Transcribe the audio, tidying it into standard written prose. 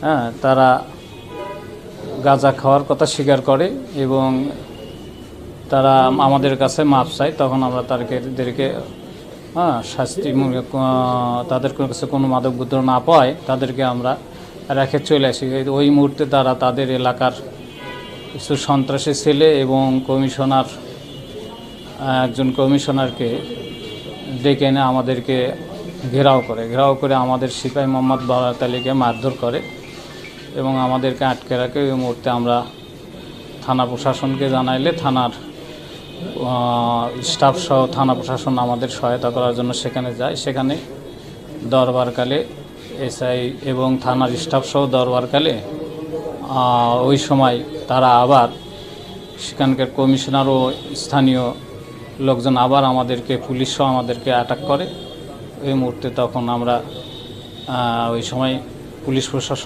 হ্যাঁ, তারা গাঁজা খাওয়ার কথা স্বীকার করে এবং তারা আমাদের কাছে মাপ চায়। তখন আমরা তাদেরকে শাস্তিমূলক তাদের কাছে কোনো মাদকদ্রব্য না পায় তাদেরকে আমরা রেখে চলে আসি। ওই মুহূর্তে তারা তাদের এলাকার কিছু সন্ত্রাসী ছেলে এবং একজন কমিশনারকে ডেকে এনে আমাদেরকে ঘেরাও করে আমাদের সিপাহী মোহাম্মদ বারাত আলীকে মারধর করে এবং আমাদেরকে আটকে রাখে। ওই মুহূর্তে আমরা থানা প্রশাসনকে জানাইলে থানার স্টাফ সহ থানা প্রশাসন আমাদের সহায়তা করার জন্য সেখানে যায়। সেখানে দরবারকালে এসআই এবং থানার স্টাফ সহ দরবারকালে ওই সময় তারা আবার সেখানকার কমিশনার ও স্থানীয় লোকজন আবার আমাদেরকে পুলিশ সহ আমাদেরকে অ্যাটাক করে। ওই মুহূর্তে তখন আমরা ওই সময় পুলিশ প্রশাসন